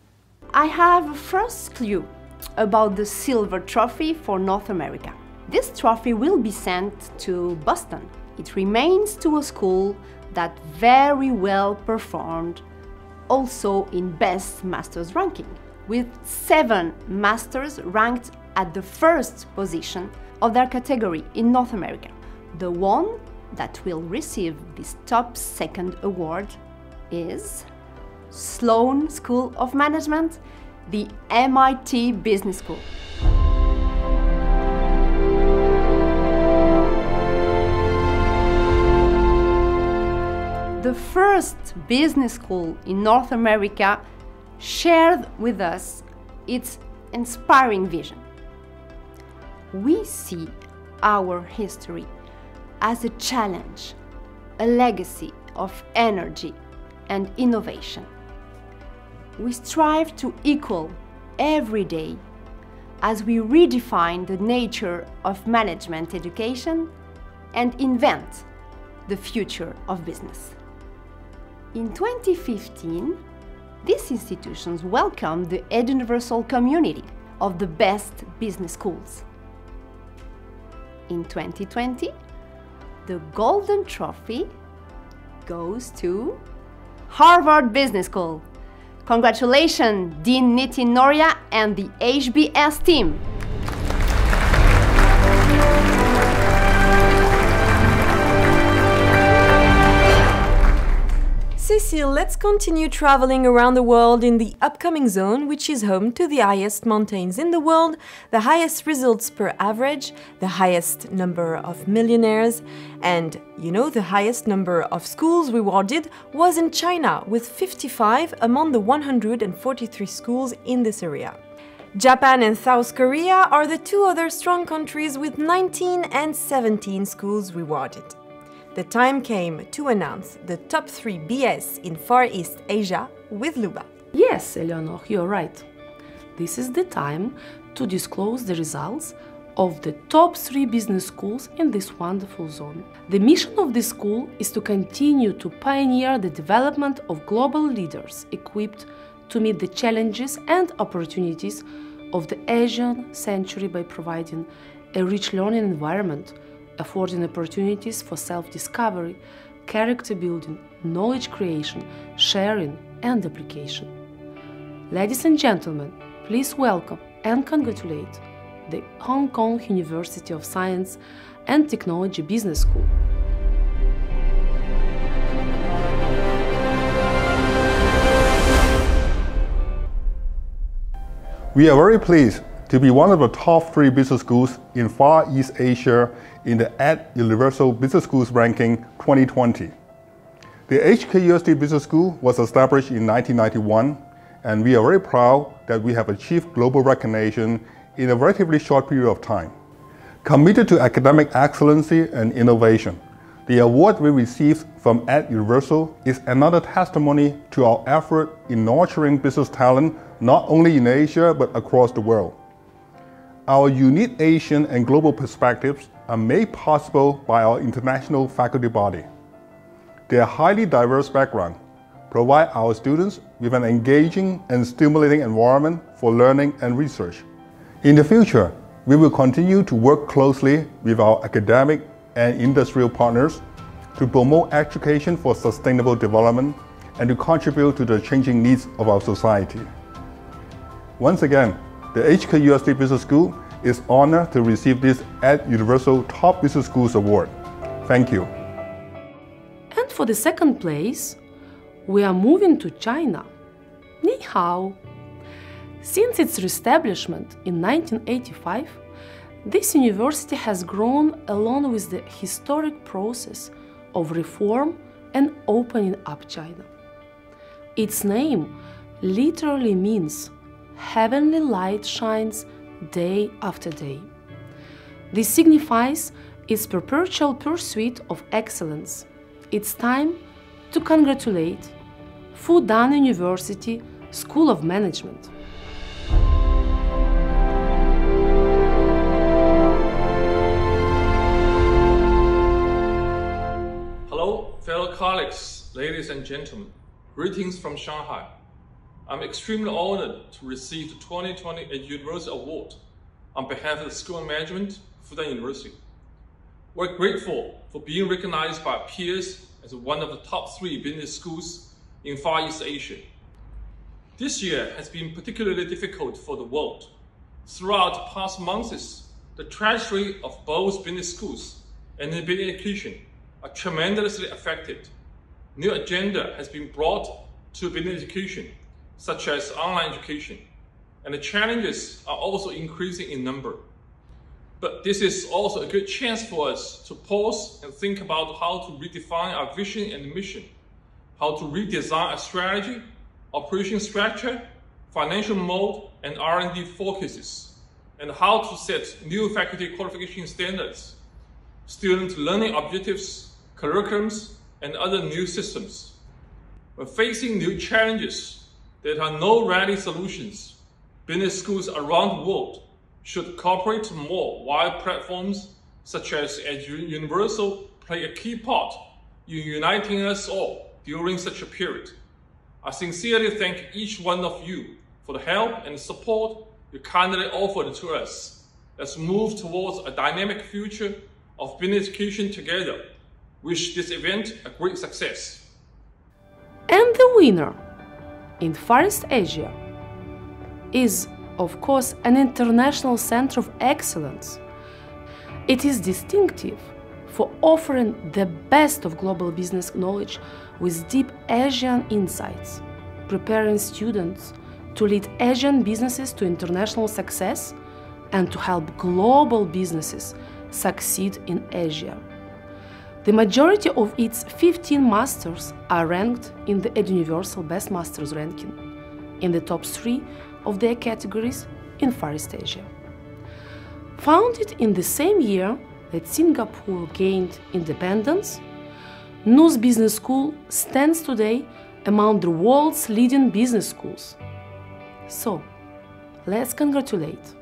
I have a first clue about the silver trophy for North America. This trophy will be sent to Boston. It remains to a school that very well performed also in Best Masters ranking, with 7 masters ranked at the first position of their category in North America. The one that will receive this top second award is Sloan School of Management, the MIT Business School. The first business school in North America shared with us its inspiring vision. We see our history as a challenge, a legacy of energy and innovation. We strive to equal every day as we redefine the nature of management education and invent the future of business. In 2015, these institutions welcomed the Eduniversal community of the best business schools. In 2020, the Golden Trophy goes to Harvard Business School. Congratulations, Dean Nitin Noria and the HBS team. Cecile, let's continue traveling around the world in the upcoming zone, which is home to the highest mountains in the world, the highest results per average, the highest number of millionaires, and, you know, the highest number of schools rewarded was in China, with 55 among the 143 schools in this area. Japan and South Korea are the 2 other strong countries with 19 and 17 schools rewarded. The time came to announce the top 3 BS in Far East Asia with Luba. Yes, Eleanor, you're right. This is the time to disclose the results of the top 3 business schools in this wonderful zone. The mission of this school is to continue to pioneer the development of global leaders equipped to meet the challenges and opportunities of the Asian century by providing a rich learning environment, affording opportunities for self-discovery, character building, knowledge creation, sharing and application. Ladies and gentlemen, please welcome and congratulate the Hong Kong University of Science and Technology Business School. We are very pleased to be one of the top 3 business schools in Far East Asia in the Eduniversal Business Schools Ranking 2020. The HKUST Business School was established in 1991, and we are very proud that we have achieved global recognition in a relatively short period of time. Committed to academic excellency and innovation, the award we received from Eduniversal is another testimony to our effort in nurturing business talent not only in Asia but across the world. Our unique Asian and global perspectives are made possible by our international faculty body. Their highly diverse background provide our students with an engaging and stimulating environment for learning and research. In the future, we will continue to work closely with our academic and industrial partners to promote education for sustainable development and to contribute to the changing needs of our society. Once again, the HKUST Business School is honored to receive this Eduniversal Top Business Schools Award. Thank you. And for the second place, we are moving to China. Ni hao. Since its establishment in 1985, this university has grown along with the historic process of reform and opening up China. Its name literally means heavenly light shines day after day. This signifies its perpetual pursuit of excellence. It's time to congratulate Fudan University School of Management. Hello, fellow colleagues, ladies and gentlemen. Greetings from Shanghai. I'm extremely honored to receive the 2020 Eduniversal Award on behalf of the School of Management, Fudan University. We're grateful for being recognized by our peers as one of the top 3 business schools in Far East Asia. This year has been particularly difficult for the world. Throughout the past months, the trajectory of both business schools and business education are tremendously affected. New agenda has been brought to business education, such as online education, and the challenges are also increasing in number. But this is also a good chance for us to pause and think about how to redefine our vision and mission, how to redesign our strategy, operation structure, financial mode, and R&D focuses, and how to set new faculty qualification standards, student learning objectives, curriculums, and other new systems. When facing new challenges, there are no ready solutions. Business schools around the world should cooperate more while platforms such as Eduniversal play a key part in uniting us all during such a period. I sincerely thank each one of you for the help and support you kindly offered to us. Let's move towards a dynamic future of business education together. Wish this event a great success. And the winner in Far East Asia is, of course, an international center of excellence. It is distinctive for offering the best of global business knowledge with deep Asian insights, preparing students to lead Asian businesses to international success and to help global businesses succeed in Asia. The majority of its 15 masters are ranked in the Eduniversal Best Masters ranking, in the top 3 of their categories in Far East Asia. Founded in the same year that Singapore gained independence, NUS Business School stands today among the world's leading business schools. So, let's congratulate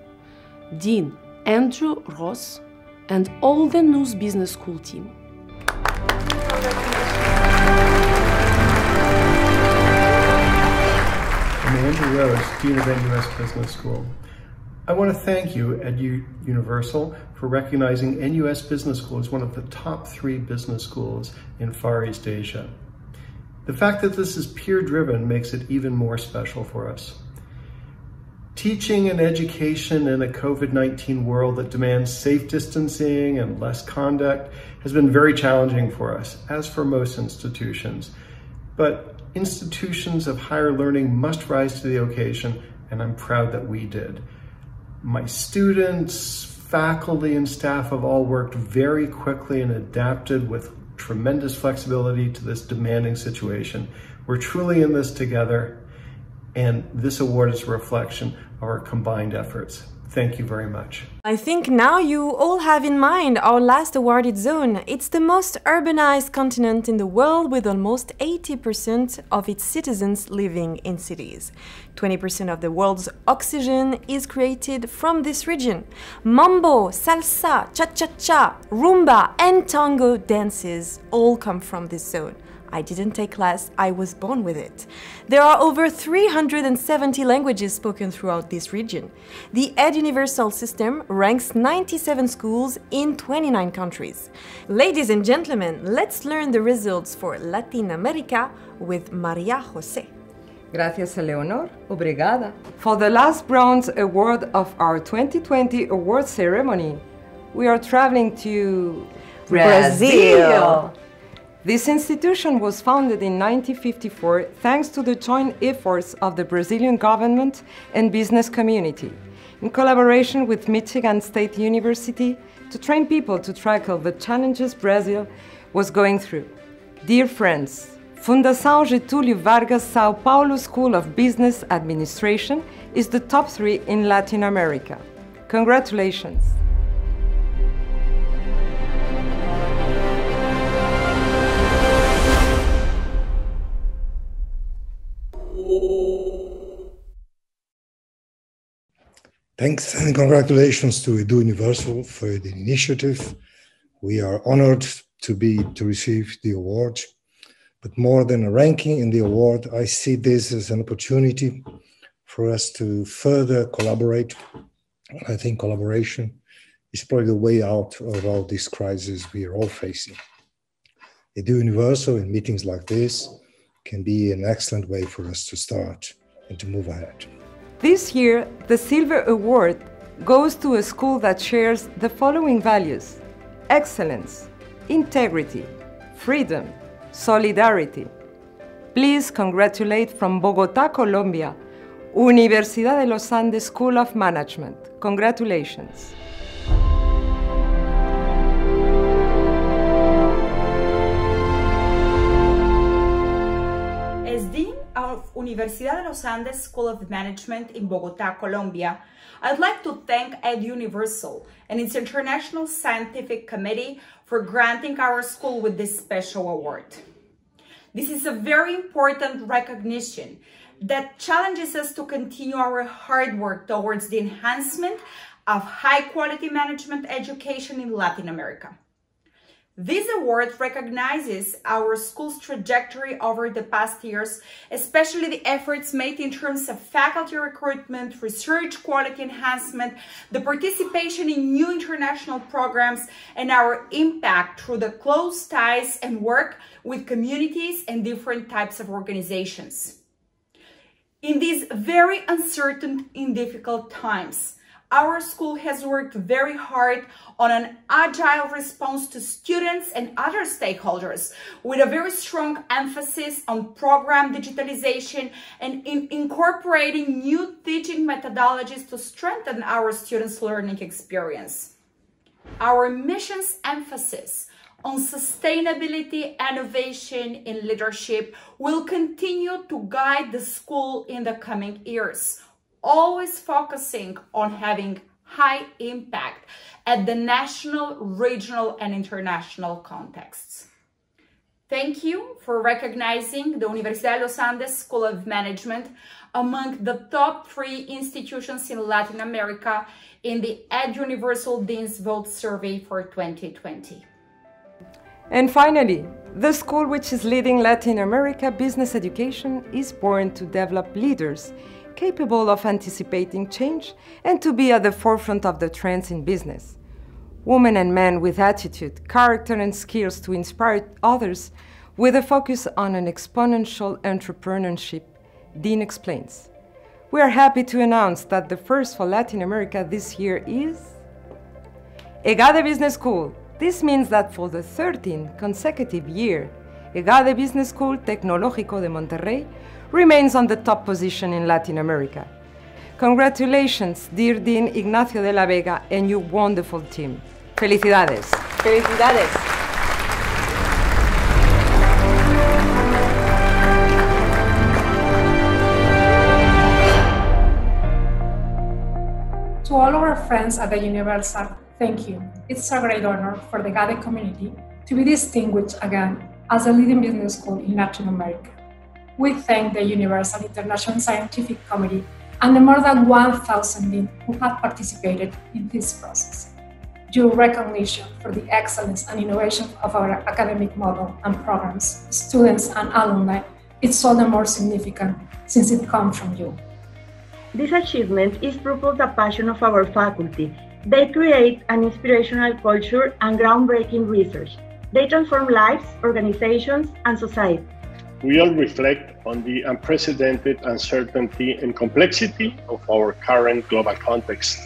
Dean Andrew Ross and all the NUS Business School team. I'm Andrew Rose, Dean of NUS Business School. I want to thank you, Eduniversal, for recognizing NUS Business School as one of the top 3 business schools in Far East Asia. The fact that this is peer-driven makes it even more special for us. Teaching and education in a COVID-19 world that demands safe distancing and less conduct has been very challenging for us, as for most institutions. But institutions of higher learning must rise to the occasion, and I'm proud that we did. My students, faculty, and staff have all worked very quickly and adapted with tremendous flexibility to this demanding situation. We're truly in this together, and this award is a reflection of our combined efforts. Thank you very much. I think now you all have in mind our last awarded zone. It's the most urbanized continent in the world, with almost 80% of its citizens living in cities. 20% of the world's oxygen is created from this region. Mambo, salsa, cha-cha-cha, rumba and tango dances all come from this zone. I didn't take class, I was born with it. There are over 370 languages spoken throughout this region. The Eduniversal system ranks 97 schools in 29 countries. Ladies and gentlemen, let's learn the results for Latin America with Maria Jose. Gracias, Eleonor. Obrigada. For the last bronze award of our 2020 award ceremony, we are traveling to Brazil. This institution was founded in 1954 thanks to the joint efforts of the Brazilian government and business community, in collaboration with Michigan State University, to train people to tackle the challenges Brazil was going through. Dear friends, Fundação Getúlio Vargas São Paulo School of Business Administration is the top 3 in Latin America. Congratulations! Thanks and congratulations to Eduniversal for the initiative. We are honored to receive the award, but more than a ranking in the award, I see this as an opportunity for us to further collaborate. I think collaboration is probably the way out of all this crisis we are all facing. Eduniversal in meetings like this can be an excellent way for us to start and to move ahead. This year, the Silver Award goes to a school that shares the following values: excellence, integrity, freedom, solidarity. Please congratulate from Bogotá, Colombia, Universidad de los Andes School of Management. Congratulations. As Dean of Universidad de los Andes School of Management in Bogotá, Colombia, I'd like to thank Eduniversal and its International Scientific Committee for granting our school with this special award. This is a very important recognition that challenges us to continue our hard work towards the enhancement of high-quality management education in Latin America. This award recognizes our school's trajectory over the past years, especially the efforts made in terms of faculty recruitment, research quality enhancement, the participation in new international programs, and our impact through the close ties and work with communities and different types of organizations. In these very uncertain and difficult times, our school has worked very hard on an agile response to students and other stakeholders, with a very strong emphasis on program digitalization and in incorporating new teaching methodologies to strengthen our students' learning experience. Our mission's emphasis on sustainability, innovation, and leadership will continue to guide the school in the coming years, always focusing on having high impact at the national, regional, and international contexts. Thank you for recognizing the Universidad de los Andes School of Management among the top 3 institutions in Latin America in the Eduniversal Dean's Vote Survey for 2020. And finally, the school which is leading Latin America business education is born to develop leaders capable of anticipating change and to be at the forefront of the trends in business. Women and men with attitude, character, and skills to inspire others with a focus on an exponential entrepreneurship, Dean explains. We are happy to announce that the first for Latin America this year is EGADE Business School. This means that for the 13th consecutive year, EGADE Business School Tecnológico de Monterrey remains on the top position in Latin America. Congratulations, dear Dean Ignacio de la Vega and your wonderful team. Felicidades. Felicidades. To all our friends at the Universal, thank you. It's a great honor for the EGADE community to be distinguished again as a leading business school in Latin America. We thank the Universal International Scientific Committee and the more than 1,000 deans who have participated in this process. Your recognition for the excellence and innovation of our academic model and programs, students and alumni, is all the more significant since it comes from you. This achievement is proof of the passion of our faculty. They create an inspirational culture and groundbreaking research. They transform lives, organizations, and society. we all reflect on the unprecedented uncertainty and complexity of our current global context.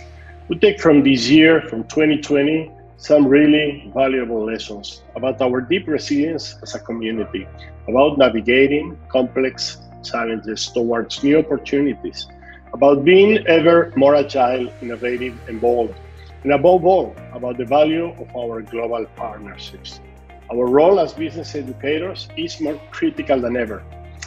We take from this year, from 2020, some really valuable lessons about our deep resilience as a community, about navigating complex challenges towards new opportunities, about being ever more agile, innovative, and bold, and above all, about the value of our global partnerships. Our role as business educators is more critical than ever.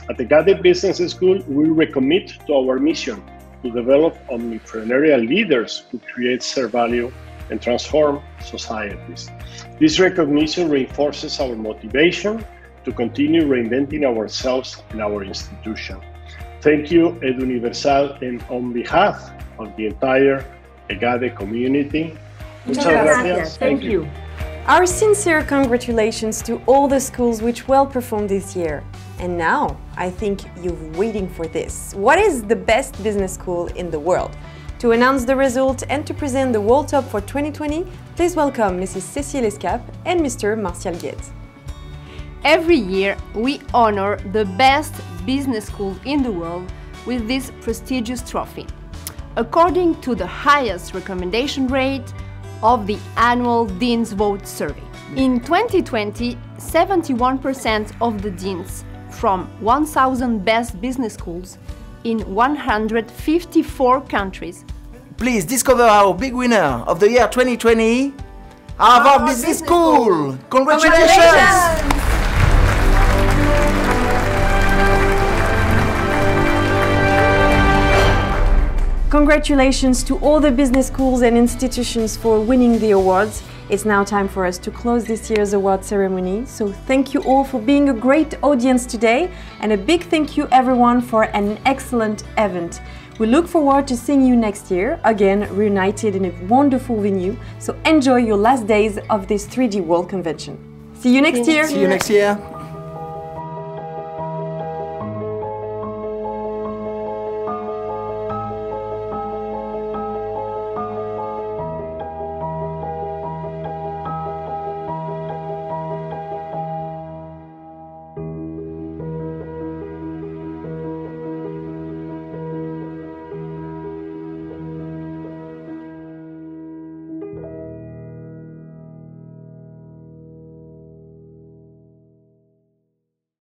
At the EGADE Business School, we recommit to our mission to develop entrepreneurial leaders who create shared value and transform societies. This recognition reinforces our motivation to continue reinventing ourselves and our institution. Thank you, Eduniversal, and on behalf of the entire EGADE community, muchas gracias. Thank you. Our sincere congratulations to all the schools which well performed this year. And now, I think you're waiting for this. What is the best business school in the world? To announce the result and to present the World Top for 2020, please welcome Mrs. Cécile Escape and Mr. Martial Guette. Every year, we honor the best business school in the world with this prestigious trophy, according to the highest recommendation rate of the annual Dean's Vote survey. In 2020, 71% of the deans from 1,000 best business schools in 154 countries. Please discover our big winner of the year 2020, Harvard Business School! Congratulations! Congratulations to all the business schools and institutions for winning the awards. It's now time for us to close this year's award ceremony. So thank you all for being a great audience today, and a big thank you everyone for an excellent event. We look forward to seeing you next year, again reunited in a wonderful venue. So enjoy your last days of this 3D World Convention. See you next year! See you next year!